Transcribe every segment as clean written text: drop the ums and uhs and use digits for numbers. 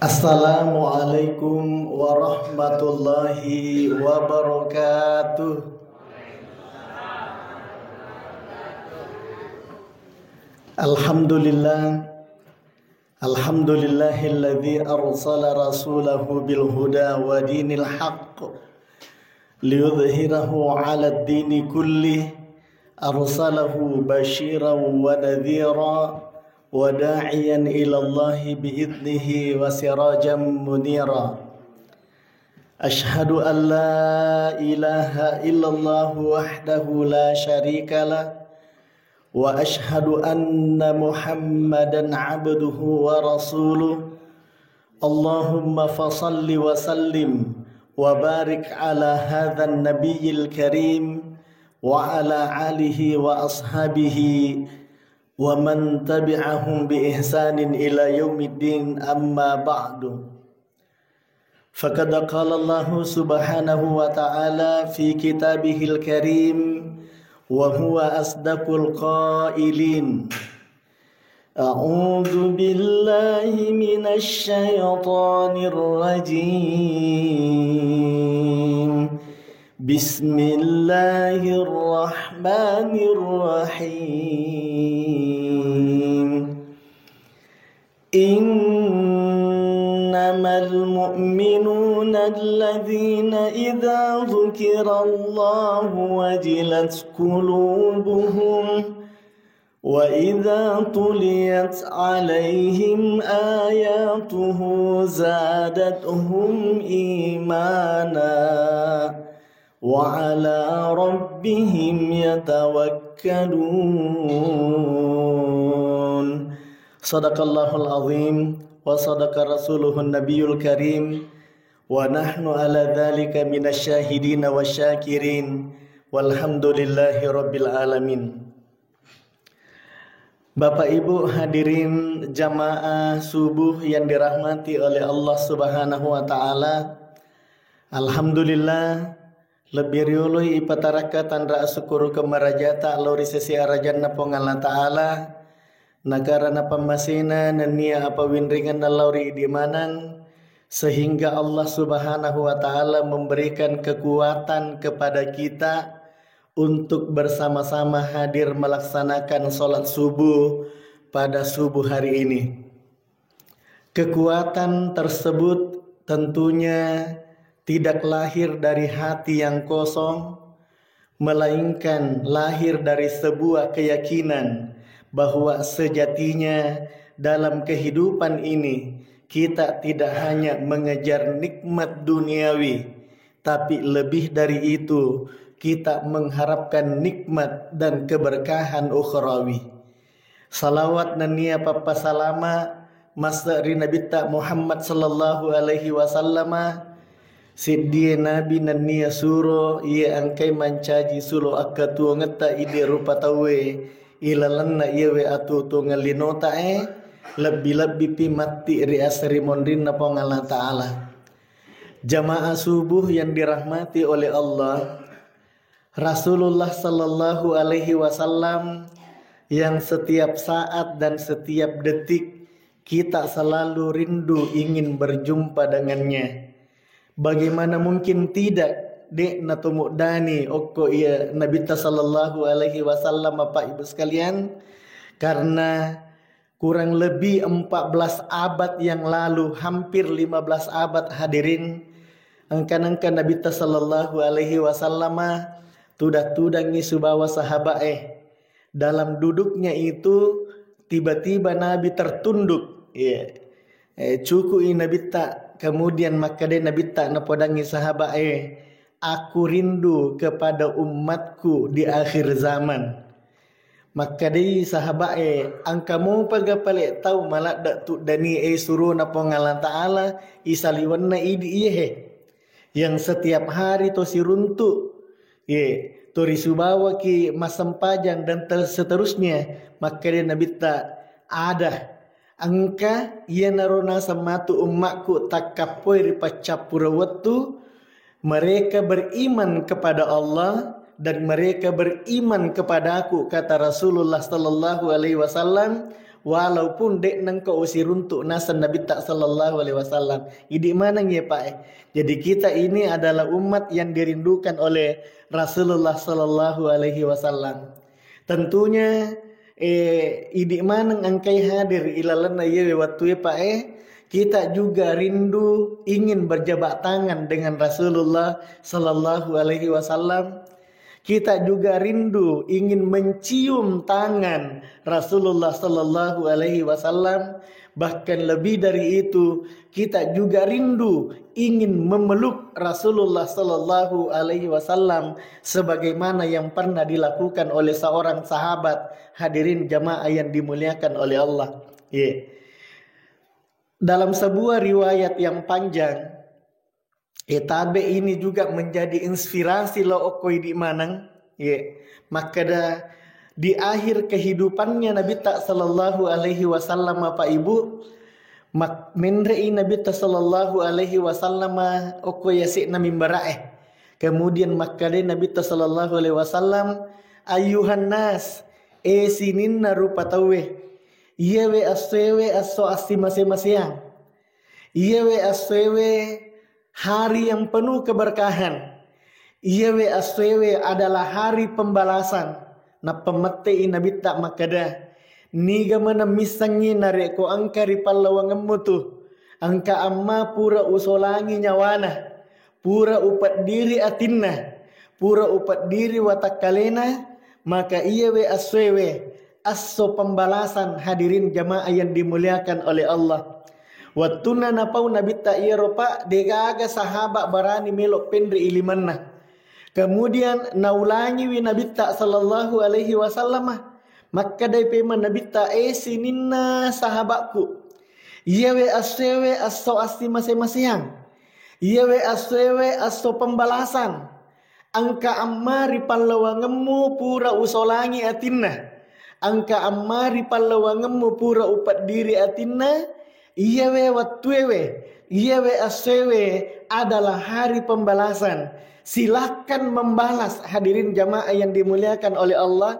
Assalamualaikum warahmatullahi wabarakatuh. Alhamdulillah. Alhamdulillahilladzi arsala rasulahu bil huda wa dinil haqq liyudhhirahu 'ala ad-dini kullih. Arsalahu basyiran wa nadhira wa da'iyan ilallahi bi'idnihi wa sirajan munira. Ashhadu an la ilaha illallah wahdahu la syarika lah wa ashhadu anna muhammadan abduhu wa rasuluh. Allahumma fasalli wa sallim wa barik ala hadzal nabiyyil karim wa ala alihi wa ashabihi wa man tabi'ahum bi ihsanin ila yaumiddin, amma ba'du. Faqad qala Allah subhanahu wa ta'ala fi kitabihil karim wa huwa asdaqul qailin. A'udzu billahi minasy syaithanir rajim. Bismillahirrahmanirrahim. Innamal mu'minuna alladzina idza dzukirallahu wajilat qulubuhum wa idza tuliyat 'alaihim ayatuhu zadatuhum imana wa 'ala rabbihim yatawakkalun. Sadaqallahul azim wa sadaqa rasuluhun nabiyul karim wa nahnu ala dzalika minasyahidin wasyakirin walhamdulillahi rabbil alamin. Bapak Ibu hadirin jamaah subuh yang dirahmati oleh Allah Subhanahu wa taala. Alhamdulillah lebih riului ipataraka tandra syukur kemarajata lori sesi arajanna pongalla taala. Negara napa masina nania apa winringan nalauri di manan sehingga Allah Subhanahu wa taala memberikan kekuatan kepada kita untuk bersama-sama hadir melaksanakan sholat subuh pada subuh hari ini. Kekuatan tersebut tentunya tidak lahir dari hati yang kosong, melainkan lahir dari sebuah keyakinan bahwa sejatinya dalam kehidupan ini kita tidak hanya mengejar nikmat duniawi, tapi lebih dari itu kita mengharapkan nikmat dan keberkahan ukhrawi. Salawat nania papa salama masri Nabi ta Muhammad sallallahu alaihi wasallam siddi nabi nania suro ia angkai mancaji sulo akatu ngata ide rupa tawe ilalanna iwe atu tu ngalinota lebih-lebih pi mati ri asri mondrin napa Allah taala. Jamaah subuh yang dirahmati oleh Allah, Rasulullah sallallahu alaihi wasallam yang setiap saat dan setiap detik kita selalu rindu ingin berjumpa dengannya. Bagaimana mungkin tidak dek natumudani okko ia Nabi sallallahu alaihi wasallam Bapak Ibu sekalian, karena kurang lebih 14 abad yang lalu, hampir 15 abad hadirin, angkan-angkan Nabi sallallahu alaihi wasallam tudangi subawa sahabat dalam duduknya itu tiba-tiba Nabi tertunduk cukui Nabi tak, kemudian maka dia Nabi tak napodangi sahabat aku rindu kepada umatku di akhir zaman. Maka dia sahabat angkamu pagapale tahu malak dak tu dani suruh napa ngala taala isaliwanna idi yang setiap hari to siruntu tori subawa ki masampajan dan seterusnya. Maka dia Nabi tak ada angka ia narona samatu umatku takapoi ripacapura waktu mereka beriman kepada Allah dan mereka beriman kepada aku, kata Rasulullah sallallahu alaihi wasallam, walaupun dek nang ko usiruntuk nasan Nabi tak sallallahu alaihi wasallam. Idi mana nge Pak? Jadi kita ini adalah umat yang dirindukan oleh Rasulullah sallallahu alaihi wasallam. Tentunya idi mana angkai hadir ilalana ye waktu Pak kita juga rindu ingin berjabat tangan dengan Rasulullah sallallahu alaihi wasallam. Kita juga rindu ingin mencium tangan Rasulullah sallallahu alaihi wasallam. Bahkan lebih dari itu, kita juga rindu ingin memeluk Rasulullah sallallahu alaihi wasallam sebagaimana yang pernah dilakukan oleh seorang sahabat. Hadirin jamaah yang dimuliakan oleh Allah. Dalam sebuah riwayat yang panjang, tabe ini juga menjadi inspirasi lo okoi di manang. Maka di akhir kehidupannya Nabi tak sallallahu alaihi wasallam Bapak Ibu, menrei Nabi tak sallallahu alaihi wasallam okoi yasik na mimbarae. Kemudian maka Nabi tak sallallahu alaihi wasallam, ayuhan nas, sininna rupa tawe. Iyewe aswewe aso asti masing-masing. Iyewe aswewe hari yang penuh keberkahan. Iyewe aswewe adalah hari pembalasan. Na pemete Nabi tak makada. Niga mana misangi nareko angka ripallawang mutu. Angka amma pura usolangi nyawana. Pura upat diri atinna. Pura upat diri watakalena. Maka iyewe aswewe aso pembalasan. Hadirin jamaah yang dimuliakan oleh Allah. Wattuna napau Nabi ta Eropa degaga sahabat barani melok pendri ilimanna. Kemudian naulangi wi Nabi ta sallallahu alaihi wasallam. Maka dai pema Nabi ta sininna sahabatku. Iyewe aswewe aso asti masing-masing. Iyewe aswewe aso pembalasan. Angka ammari pallawangemu pura usolangi atinna. Angka ammari pallawangemu pura upat diri atinna. Iyewe wattuewe, iyewe aswewe adalah hari pembalasan. Silakan membalas. Hadirin jamaah yang dimuliakan oleh Allah.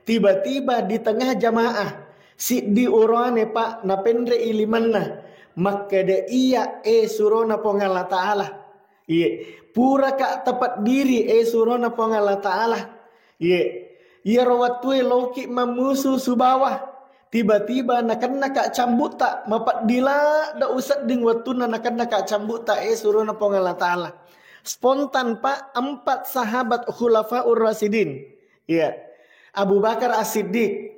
Tiba-tiba di tengah jamaah si di urane Pak napendre ilimanna. Maka de iya surona pongala ta'ala. Pura kak tepat diri surona pongala ta'ala. Iya rawatue loki mamusu subawah. Tiba-tiba nakan kak cambut tak mapat dila da usat ding watuna nakan kak cambut tak surona pongala ta'ala. Spontan Pak 4 sahabat khulafaur rasidin. Abu Bakar As-Siddiq,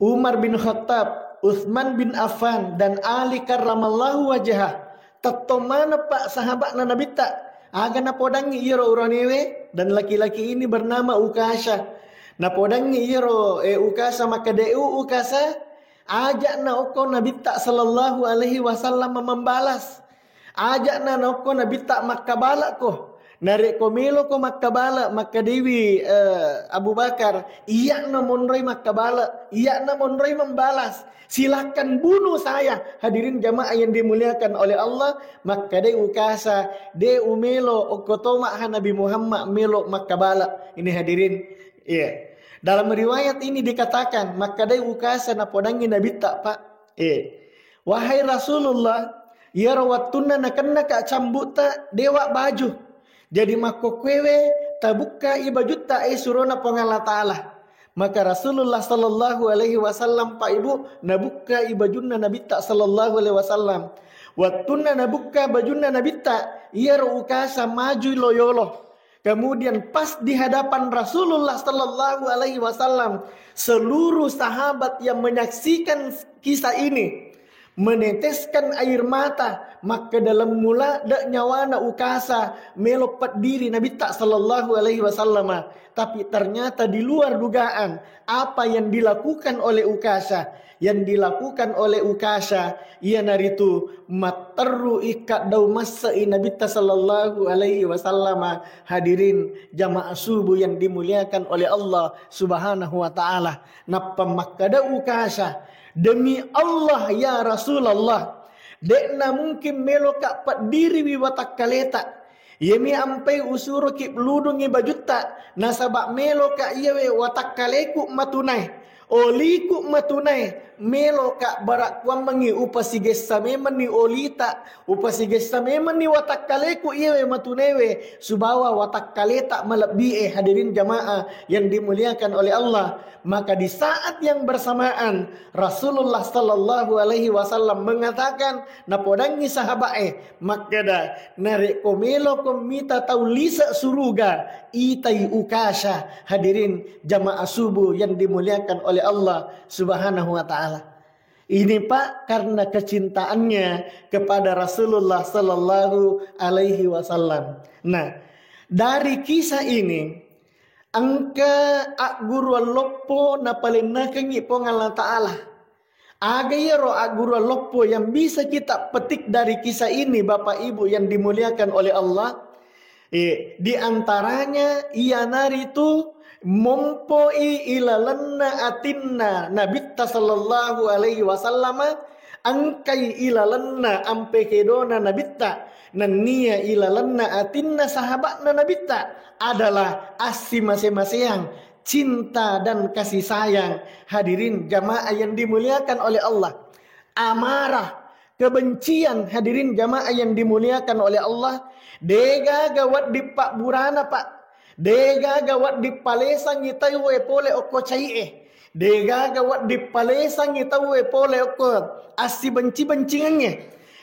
Umar bin Khattab, Utsman bin Affan dan Ali karramallahu wajhah. Tetto mana Pak sahabat na Nabi tak? Aga napodangi iro uranewe dan laki-laki ini bernama Ukasha. Napodangi iro Ukasha maka deu Ukasha ajak na oko Nabi tak sallallahu alaihi wasallam membalas. Ajak na oko Nabi tak makabala ko. Narek komelo ko makabala maka dewi Abu Bakar iya na monroy makabala, iya na monroy membalas. Silakan bunuh saya. Hadirin jamaah yang dimuliakan oleh Allah. Maka de Ukasha de umelo okotoma Nabi Muhammad melo makabala. Ini hadirin. Dalam riwayat ini dikatakan maka de Ukasha napodangi Nabi tak Pak. Wahai Rasulullah, ya rawatuna nakanna ka cambuta dewa baju. Jadi mako kwewe tabuka ibajuta surona pongala ta'ala. Maka Rasulullah sallallahu alaihi wasallam Pak Ibu nabuka ibajunna Nabi ta sallallahu alaihi wasallam. Wattuna nabuka bajunna Nabi ta iya Ukasha maju loyolo. Kemudian pas di hadapan Rasulullah sallallahu alaihi wasallam seluruh sahabat yang menyaksikan kisah ini meneteskan air mata. Maka dalam mula dak nyawana Ukasha melopat diri Nabi tak sallallahu alaihi wasallam. Tapi ternyata di luar dugaan apa yang dilakukan oleh Ukasha. Yang dilakukan oleh Ukasha ia naritu materru ikat dau masai Nabi tak sallallahu alaihi wasallam. Hadirin jamaah subuh yang dimuliakan oleh Allah subhanahu wa ta'ala. Napa makada Ukasha demi Allah ya Rasulullah. Dekna mungkin melo kak pat diri wiwatak kaleta. Yemi ampai usuru ki peludungi bajuta. Nasabak melo kak iyawe watak kaleku matunai. Oliku matunai. melo ka barak kuam mangi upasigesta memang ni olita upasigesta memang ni watakkaleku iwe matunewe subawa watakkaleta melebihi hadirin jamaah yang dimuliakan oleh Allah. Maka di saat yang bersamaan Rasulullah sallallahu alaihi wasallam mengatakan napodangi sahabat maka dah narik komelo komita taulisa suruga itai ukasha hadirin jamaah subuh yang dimuliakan oleh Allah subhanahu wa ta'ala. Ini Pak karena kecintaannya kepada Rasulullah sallallahu alaihi wasallam. Nah, dari kisah ini angka guru loppo na paling nakangi po Allah Ta'ala. Agayero guru loppo yang bisa kita petik dari kisah ini Bapak Ibu yang dimuliakan oleh Allah. Di antaranya ia nari itu mompoi ilalanna atinna nabitta sallallahu alaihi wasallam angkai ilalanna ampe kedona nabitta nania ilalanna atinna sahabatna nabitta adalah asi masing-masing cinta dan kasih sayang hadirin jamaah yang dimuliakan oleh Allah. Amarah kebencian hadirin jamaah yang dimuliakan oleh Allah dega gawat di Pak Burana Pak dega gawat di palesang itawe pole oko cai'e dega gawat di palesang itawe pole oko asi benci-bencingannya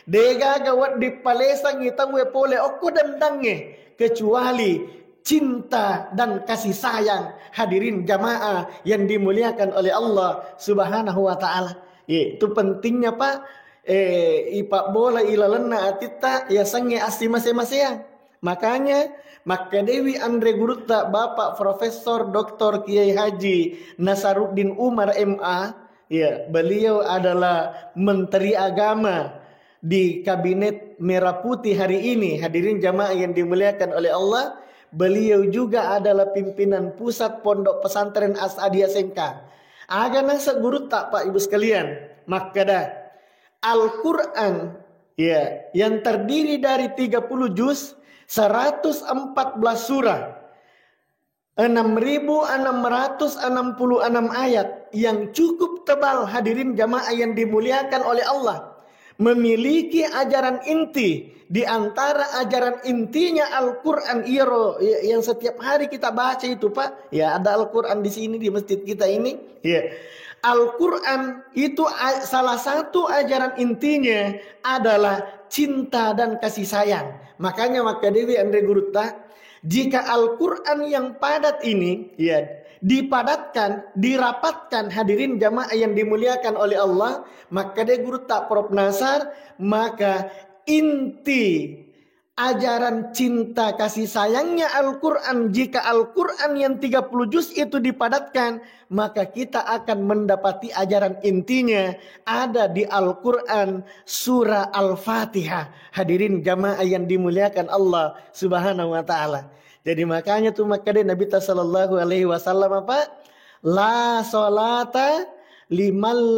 dega gawat di palesang itawe pole oko dendangnya kecuali cinta dan kasih sayang hadirin jamaah yang dimuliakan oleh Allah subhanahu wa ta'ala. Itu pentingnya Pak ipak bola ilalanna atita ya sange asti masing-masing. Makanya maka Dewi Andre Gurutta Bapak Profesor Dr. Kiai Haji Nasaruddin Umar MA ya beliau adalah Menteri Agama di Kabinet Merah Putih hari ini hadirin jamaah yang dimuliakan oleh Allah. Beliau juga adalah pimpinan pusat Pondok Pesantren As'adiyah Sengkang. Agana seguru tak Pak Ibu sekalian. Maka dah Al-Quran ya yang terdiri dari 30 juz, 114 surah, 6.666 ayat yang cukup tebal hadirin jamaah yang dimuliakan oleh Allah. Memiliki ajaran inti. Di antara ajaran intinya Al-Quran yang setiap hari kita baca itu Pak. Ya ada Al-Quran di sini di masjid kita ini. Ya. Al-Quran itu salah satu ajaran intinya adalah cinta dan kasih sayang. Makanya maka Dewi Andre Gurutta jika Al-Quran yang padat ini ya dipadatkan, dirapatkan hadirin jamaah yang dimuliakan oleh Allah, maka dia guru tak Prof Nasar, maka inti ajaran cinta kasih sayangnya Al-Quran, jika Al-Quran yang 30 juz itu dipadatkan, maka kita akan mendapati ajaran intinya ada di Al-Quran surah Al-Fatihah. Hadirin jamaah yang dimuliakan Allah subhanahu wa ta'ala. Jadi makanya tuh maka Nabi sallallahu alaihi wasallam apa? La salata liman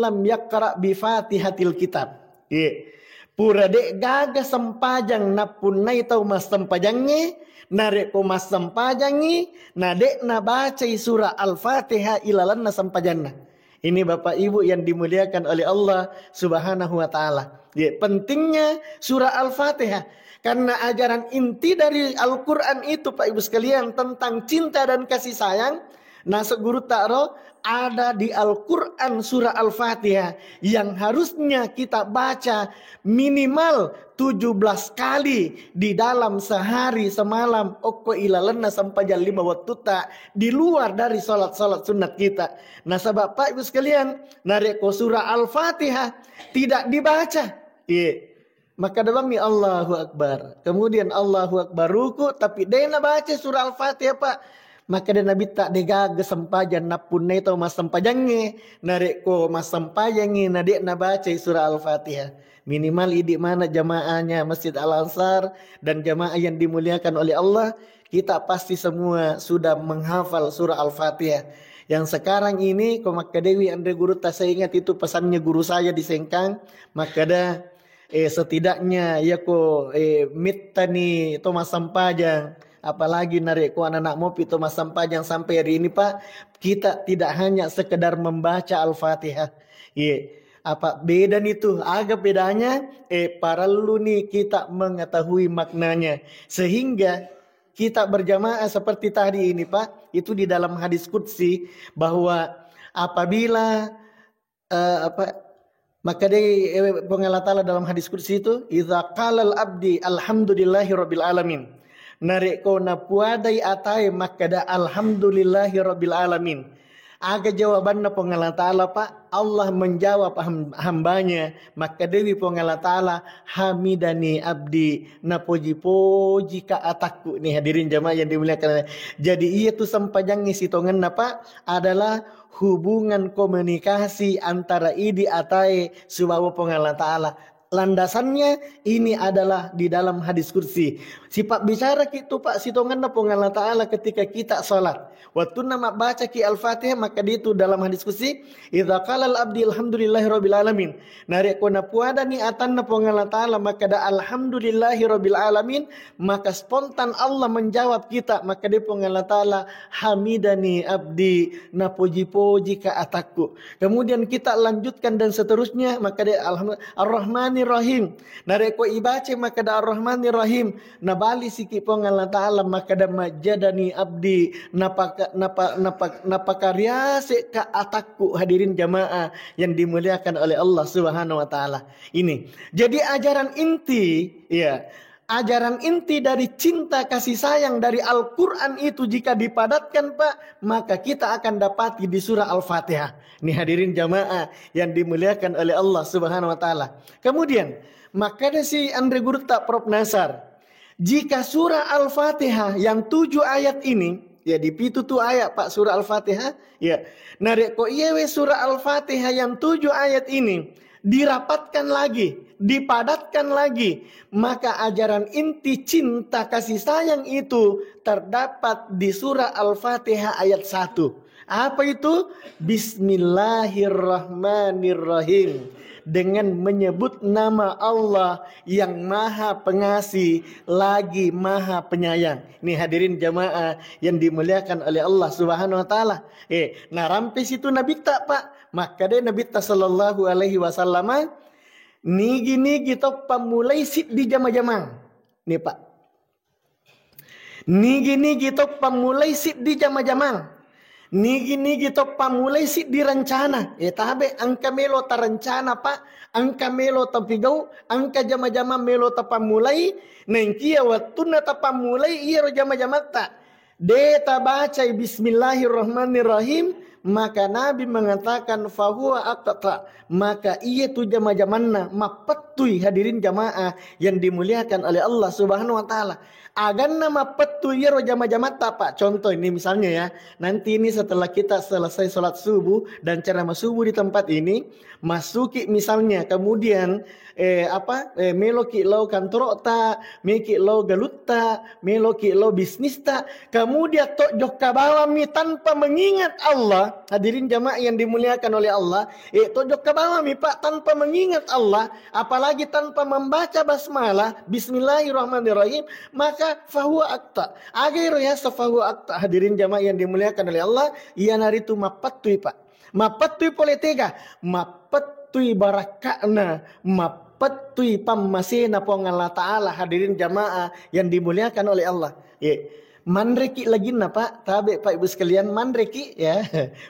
lam yaqra bi Fatihatil kitab. Pura dek gaga sempajang napunai tau mas sempajangnya narek ko mas sempajangi nadek na baca surah Al-Fatihah ilalan na sempajangna. Ini Bapak Ibu yang dimuliakan oleh Allah subhanahu wa ta'ala. Pentingnya surah Al-Fatihah. Karena ajaran inti dari Al-Quran itu Pak Ibu sekalian tentang cinta dan kasih sayang. Nasuk guru ta'ro ada di Al-Quran surah Al-Fatihah. Yang harusnya kita baca minimal 17 kali di dalam sehari semalam. Okko ilalanna sampai jam 5 waktu tak. Di luar dari salat-salat sunat kita. Nah sebab Pak Ibu sekalian nareko surah Al-Fatihah tidak dibaca. Maka demi Allahu Akbar. Kemudian Allahu Akbar ruku. Tapi dia nak baca surah Al-Fatihah Pak. Maka dia Nabi tak degaga sempajan. Napunai tau mas sempajangnya. Narik ko mas sempajangnya. Nadik nak baca surah Al-Fatihah. Minimal di mana jamaahnya Masjid Al-Ansar. Dan jamaah yang dimuliakan oleh Allah. Kita pasti semua sudah menghafal surah Al-Fatihah. Yang sekarang ini. Maka Dewi Andre Gurutta saya ingat itu pesannya guru saya di Sengkang. Maka dah. Setidaknya ya ko mitani Thomas Sampajang Apalagi narik ko anak mo pito masampajang sampai hari ini Pak, kita tidak hanya sekedar membaca Al-Fatihah. Apa beda itu? Agak bedanya perlu nih kita mengetahui maknanya. Sehingga kita berjamaah seperti tadi ini Pak, itu di dalam hadis qudsi bahwa apabila maka Allah Ta'ala dalam hadis qudsi itu idza qalal abdi alhamdulillahi rabbil alamin. Narik ko na puadai atai makada alhamdulillahi rabbil alamin. Aga jawaban na Allah Ta'ala Pak, Allah menjawab hambanya, maka dewi Allah Ta'ala hamidani abdi na poji-poji ka atakku. Nih hadirin jamaah yang dimuliakan. Jadi iya tuh sempajang ngisi tongan na Pak adalah hubungan komunikasi antara idi atai subawa Allah Ta'ala. Landasannya ini adalah di dalam hadis kursi. Sifat bicara gitu Pak sitongan na Allah Ta'ala ketika kita salat. Waktu nama baca ki Al-Fatihah maka itu dalam hadis kursi idza qala al-abdi alhamdulillahi rabbil alamin. Narik kona puada ni atan na Allah Ta'ala maka da alhamdulillahi rabbil alamin, maka spontan Allah menjawab kita, maka dia Allah Ta'ala hamidani abdi na puji-puji ka atakku. Kemudian kita lanjutkan dan seterusnya, maka dia Ar-Rahmanir Rahim. Narik ko ibace maka da Ar-Rahmanir Rahim. Nabali siki Allah Ta'ala maka da majadani abdi napakaryase ka atakku. Hadirin jamaah yang dimuliakan oleh Allah Subhanahu wa taala. Ini. Jadi ajaran inti ajaran inti dari cinta kasih sayang dari Al-Qur'an itu jika dipadatkan Pak, maka kita akan dapati di surah Al-Fatihah. Ini hadirin jamaah yang dimuliakan oleh Allah Subhanahu wa taala. Kemudian, maka ada si Andre Gurta Prof Nasar. Jika surah Al-Fatihah yang 7 ayat ini, di pitu tu ayat Pak surah Al-Fatihah, narik ko iyewe surah Al-Fatihah yang 7 ayat ini dirapatkan lagi, dipadatkan lagi, maka ajaran inti cinta kasih sayang itu terdapat di surah Al-Fatihah ayat 1. Apa itu? Bismillahirrahmanirrahim. Dengan menyebut nama Allah yang maha pengasih lagi maha penyayang. Ini hadirin jamaah yang dimuliakan oleh Allah Subhanahu wa taala. Nah rampis itu Nabi tak Pak. Maka dia Nabi tak sallallahu alaihi wasallam nigi tok pamulai sit di jama-jamang. Nih Pak. Nigi tok pamulai sit di jama-jamang. Nigi tok pamulai sit direncana. Tabe angka melo tarancana Pak. Angka melo tapigau. Angka jama-jama melo tapamulai. Nengkia waktu na tapamulai iya jama-jama tak. Deta baca bismillahirrahmanirrahim. Maka Nabi mengatakan fahuwa aqta, maka ia tu jama-jamanna mapetui. Hadirin jamaah yang dimuliakan oleh Allah Subhanahu wa taala. Aganna mapetui ya jama-jama Pak. Contoh ini misalnya ya, nanti ini setelah kita selesai sholat subuh dan ceramah subuh di tempat ini, masuki misalnya kemudian meloki lo kantor ta, meki lo galutta, meloki lo bisnis ta, kemudian tok jokka bawami tanpa mengingat Allah. Hadirin jamaah yang dimuliakan oleh Allah, tok jokka bawami Pak tanpa mengingat Allah, apalagi tanpa membaca basmalah, bismillahirrahmanirrahim, maka fahuwa akta. Agar ya fahuwa akta. Hadirin jamaah yang dimuliakan oleh Allah, ia naritu mapatui Pak. Mapatui politika, mapatui barakakna, mapatui pammasina po Allah Ta'ala. Hadirin jamaah yang dimuliakan oleh Allah. Manreki lagi na Pak, tabe Pak Ibu sekalian, manreki ya.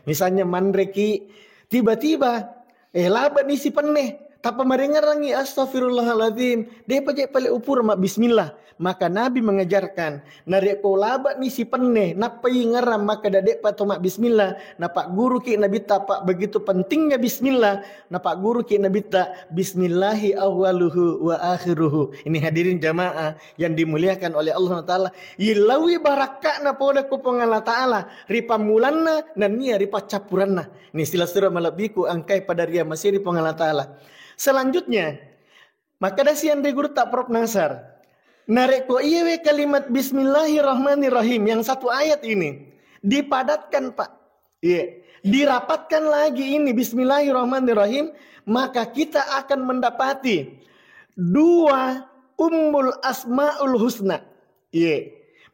Misalnya manreki tiba-tiba labat ni si peneh, tapa marengarangi astagfirullahaladzim, dia pajak pale upur mak bismillah. Maka Nabi mengajarkan narik ko labat ni si peneh napai ngaram maka dadek pa tomak bismillah. Napak guru ki Nabi tapak begitu pentingnya bismillah. Napak guru ki Nabi tak bismillahi awwaluhu wa akhiruhu. Ini hadirin jamaah yang dimuliakan oleh Allah Ta'ala. Ilawi barakakna poda ko Allah Ta'ala ripa mulanna dan nia ripa capuranna. Ini sila surah malabiku angkai pada ria masih ripa Allah Ta'ala. Selanjutnya maka dasian de guru tak Prof Nasar. Narek ko iyewe kalimat bismillahirrahmanirrahim yang 1 ayat ini dipadatkan Pak. Dirapatkan lagi ini bismillahirrahmanirrahim, maka kita akan mendapati 2 ummul asmaul husna.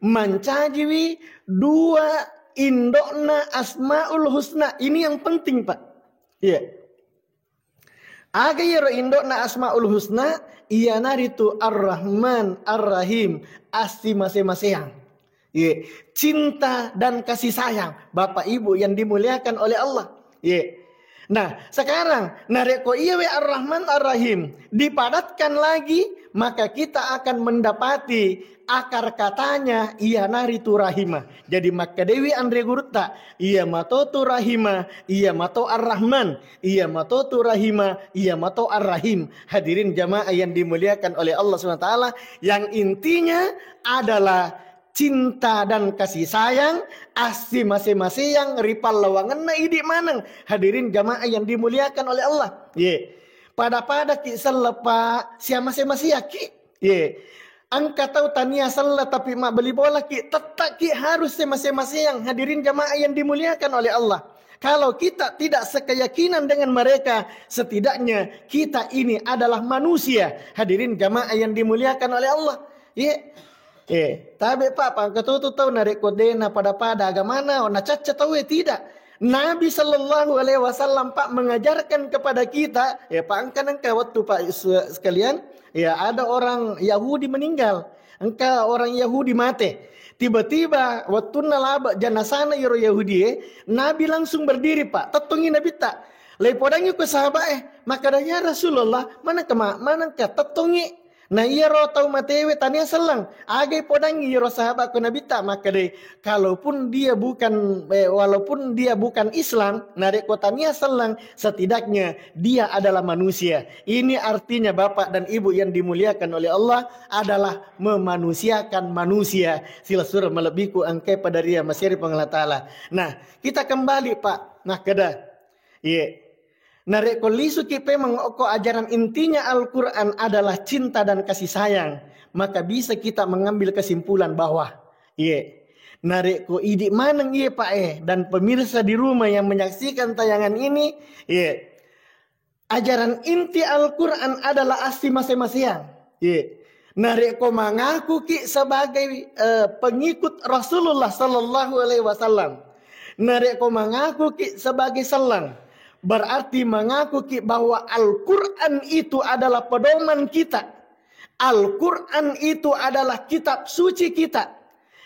Mancajiwi dua indokna asmaul husna. Ini yang penting, Pak. Iya. Aga yero indokna asmaul husna, iya naritu ar-Rahman, ar-Rahim, asti masing-masing. Iya. Cinta dan kasih sayang Bapak Ibu yang dimuliakan oleh Allah. Iya. Nah, sekarang nareko iya ar-Rahman ar-Rahim dipadatkan lagi, maka kita akan mendapati akar katanya iya naritu rahimah. Jadi maka Dewi Andre Gurutta iya matotu rahimah, iya mato ar-Rahman, iya matotu rahimah, iya mato ar-Rahim. Hadirin jamaah yang dimuliakan oleh Allah SWT, yang intinya adalah cinta dan kasih sayang asti masing-masing yang ripal lawangan na idik manang. Hadirin jamaah yang dimuliakan oleh Allah. Ye. Pada ki selepa siapa masing-masing ki. Ye. Angka tahu tania salah tapi mak beli bola ki tetap ki harus masing-masing yang. Hadirin jamaah yang dimuliakan oleh Allah. Kalau kita tidak sekeyakinan dengan mereka, setidaknya kita ini adalah manusia. Hadirin jamaah yang dimuliakan oleh Allah. Ye. Tapi Pak, ketutu tahu narik kodena pada agama na caca tahu tidak. Nabi Shallallahu Alaihi Wasallam Pak mengajarkan kepada kita, ya Pak angka waktu Pak sekalian, ya ada orang Yahudi meninggal, engkau orang Yahudi mati. Tiba-tiba waktu nalaba janasana yoro Yahudi, Nabi langsung berdiri Pak, tetungi Nabi tak. Lepodangi ke sahabat maka ya Rasulullah mana ke tetungi. Nah iya roh tahu matewe tania selang agai podangi roh sahabat ku Nabi tak maka deh walaupun dia bukan Islam narek kotania selang setidaknya dia adalah manusia. Ini artinya Bapak dan Ibu yang dimuliakan oleh Allah adalah memanusiakan manusia. Sila surah melebiku angkai pada ria masyari pengelah ta'ala. Nah kita kembali Pak. Nah kedah iya. Narek kolisu kipe mengoko ajaran intinya Al-Quran adalah cinta dan kasih sayang. Maka bisa kita mengambil kesimpulan bahwa narek ko idik maneng Pak dan pemirsa di rumah yang menyaksikan tayangan ini ajaran inti Al-Quran adalah asti masing-masing. Narek ko mengaku ki sebagai pengikut Rasulullah Sallallahu Alaihi Wasallam. Narek ko mengaku ki sebagai selang. Berarti mengaku bahwa Al-Quran itu adalah pedoman kita. Al-Quran itu adalah kitab suci kita.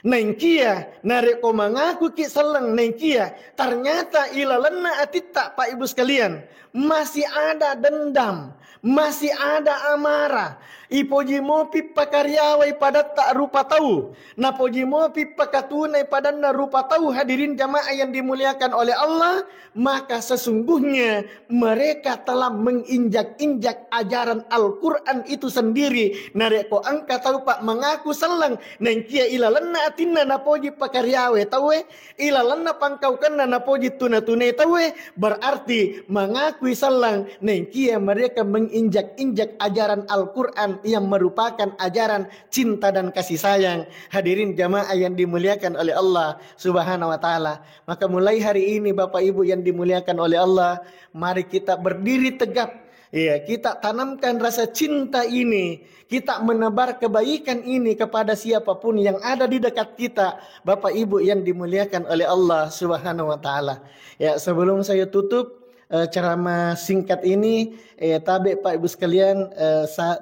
Nengkia nareko mengaku selang nengkia. Ternyata ilalanna atitta Pak Ibu sekalian. Masih ada dendam. Masih ada amarah. Ipoji mopi pakaryawai pada tak rupa tahu. Napoji mopi pakatunai pada na rupa tahu. Hadirin jamaah yang dimuliakan oleh Allah. Maka sesungguhnya mereka telah menginjak-injak ajaran Al-Quran itu sendiri. Nareko angka tahu Pak mengaku selang. Nengkia ilalanna atinna napoji pakaryawai tahu. Ilalanna pangkaukanna napoji tunatune tahu. Berarti mengakui selang. Nengkia mereka menginjak-injak ajaran Al-Quran yang merupakan ajaran cinta dan kasih sayang. Hadirin jamaah yang dimuliakan oleh Allah Subhanahu wa taala. Maka mulai hari ini Bapak Ibu yang dimuliakan oleh Allah, mari kita berdiri tegap. Ya, kita tanamkan rasa cinta ini, kita menebar kebaikan ini kepada siapapun yang ada di dekat kita, Bapak Ibu yang dimuliakan oleh Allah Subhanahu wa taala. Ya, sebelum saya tutup ceramah singkat ini, tabe Pak Ibu sekalian,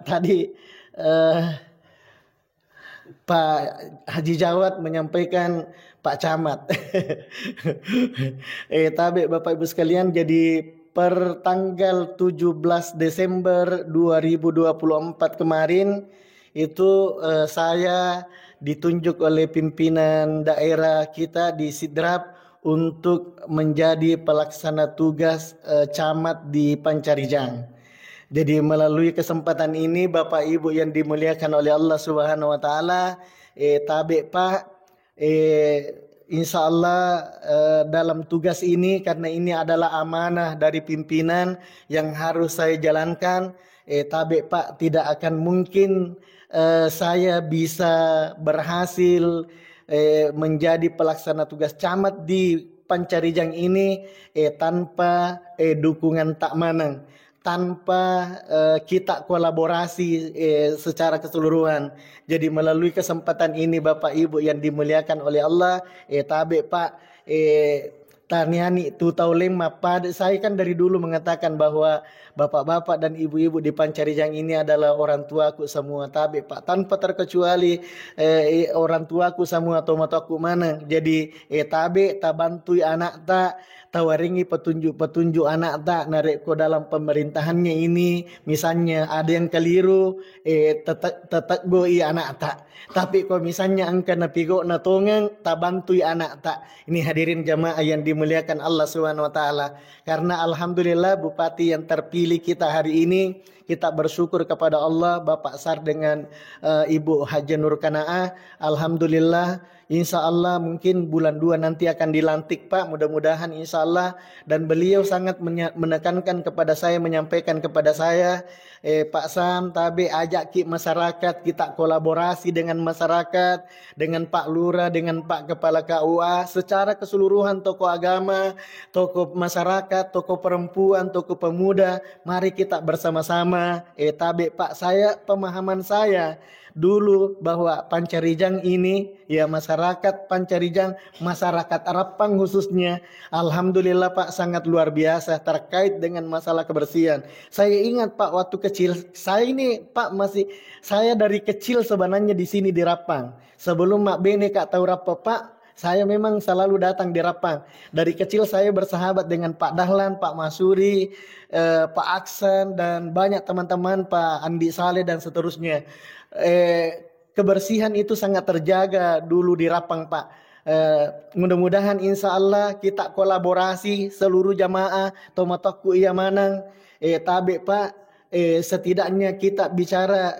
tadi Pak Haji Jawad menyampaikan Pak Camat. Tabe Bapak Ibu sekalian, jadi per tanggal 17 Desember 2024 kemarin itu saya ditunjuk oleh pimpinan daerah kita di Sidrap untuk menjadi pelaksana tugas camat di Pancarijang. Jadi melalui kesempatan ini Bapak Ibu yang dimuliakan oleh Allah Subhanahu wa taala, tabe Pak, insya Allah dalam tugas ini, karena ini adalah amanah dari pimpinan yang harus saya jalankan, tabe Pak, tidak akan mungkin saya bisa berhasil menjadi pelaksana tugas camat di Pancarijang ini tanpa dukungan tak manang. tanpa kita kolaborasi secara keseluruhan. Jadi melalui kesempatan ini Bapak Ibu yang dimuliakan oleh Allah, tabe Pak, Taniani tu tahu lema pada saya kan dari dulu mengatakan bahwa bapak-bapak dan ibu-ibu di Pancarijang ini adalah orang tuaku semua, tabe Pak, tanpa terkecuali orang tuaku semua atau mataku mana. Jadi tabe tak bantui anak tak tawaringi petunjuk-petunjuk anak tak narik ko dalam pemerintahannya ini. Misalnya ada yang keliru tetap goi anak tak. Tapi kalau misalnya angka napigo na tongang tak bantui anak tak. Ini hadirin jamaah yang dimuliakan Allah Subhanahu wa taala. Karena alhamdulillah bupati yang terpilih kita hari ini, kita bersyukur kepada Allah Bapak Sar dengan Ibu Haja Nur Kanaah. Alhamdulillah, insya Allah mungkin bulan 2 nanti akan dilantik Pak, mudah-mudahan insya Allah. Dan beliau sangat menekankan kepada saya, menyampaikan kepada saya, Pak Sam, tabe ajak masyarakat, kita kolaborasi dengan masyarakat, dengan Pak Lurah, dengan Pak Kepala KUA, secara keseluruhan tokoh agama, tokoh masyarakat, tokoh perempuan, tokoh pemuda, mari kita bersama-sama. Tabe Pak, pemahaman saya dulu bahwa Pancarijang ini, ya masyarakat Pancarijang, masyarakat Rapang khususnya, alhamdulillah Pak sangat luar biasa terkait dengan masalah kebersihan. Saya ingat Pak waktu kecil, saya dari kecil sebenarnya di sini di Rapang. Sebelum Mak Bene Kak tahu Rapa Pak, saya memang selalu datang di Rapang. Dari kecil saya bersahabat dengan Pak Dahlan, Pak Masuri, Pak Aksan, dan banyak teman-teman, Pak Andi Saleh dan seterusnya. Kebersihan itu sangat terjaga dulu di Rapang Pak. Mudah-mudahan insya Allah kita kolaborasi seluruh jamaah Tomatoku iya manang tabe Pak. Setidaknya kita bicara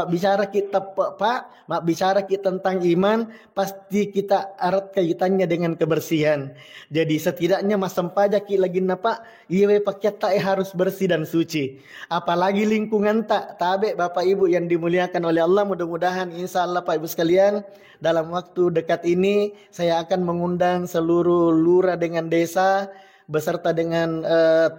bicara kita Pak, bicara kita tentang iman, pasti kita erat kaitannya dengan kebersihan. Jadi setidaknya mas sempajak lagi Pak, iya pakai tak harus bersih dan suci. Apalagi lingkungan tak tabe Bapak Ibu yang dimuliakan oleh Allah. Mudah-mudahan insya Allah Pak Ibu sekalian, dalam waktu dekat ini saya akan mengundang seluruh lurah dengan desa beserta dengan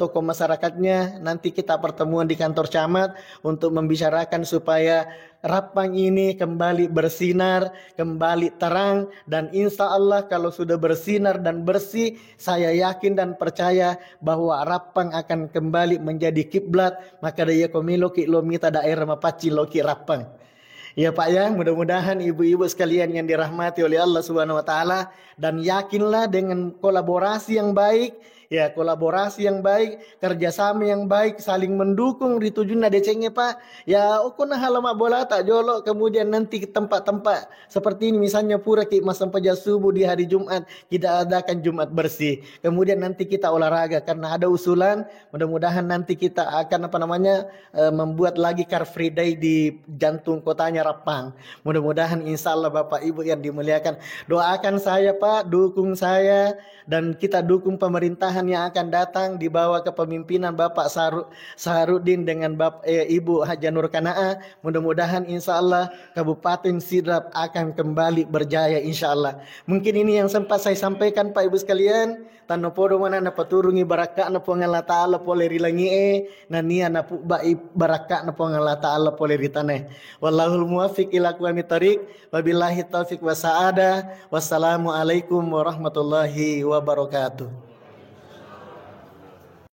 tokoh masyarakatnya. Nanti kita pertemuan di kantor camat untuk membicarakan supaya Rapang ini kembali bersinar, kembali terang, dan insya Allah kalau sudah bersinar dan bersih, saya yakin dan percaya bahwa Rapang akan kembali menjadi kiblat. Maka daya komilo kilomita daerah mapaci loki Rapang. Ya Pak ya, mudah-mudahan ibu-ibu sekalian yang dirahmati oleh Allah Subhanahu wa taala, dan yakinlah dengan kolaborasi yang baik, kerjasama yang baik, saling mendukung ditujuna decengnya Pak. Ya ukuna halamak bola tak jolok, kemudian nanti tempat-tempat seperti ini misalnya pura ki masam paja subuh di hari Jumat kita adakan Jumat bersih. Kemudian nanti kita olahraga karena ada usulan, mudah-mudahan nanti kita akan membuat lagi Car Free Day di jantung kotanya Rapang. Mudah-mudahan insya Allah Bapak Ibu yang dimuliakan, doakan saya Pak, dukung saya, dan kita dukung pemerintahan yang akan datang di bawah kepemimpinan Bapak Saharudin dengan Ibu Haja Nur Kanaah. Mudah-mudahan insya Allah Kabupaten Sidrap akan kembali berjaya insya Allah. Mungkin ini yang sempat saya sampaikan Pak Ibu sekalian. Tano podo mana na paturungi baraka na po ngala taala pole rilangi nania na po baraka na po ngala taala pole ritane. Wallahul muwaffiq ila aqwamit thariq. Wabillahi taufiq wa sa'ada. Wassalamu alaikum warahmatullahi wabarakatuh.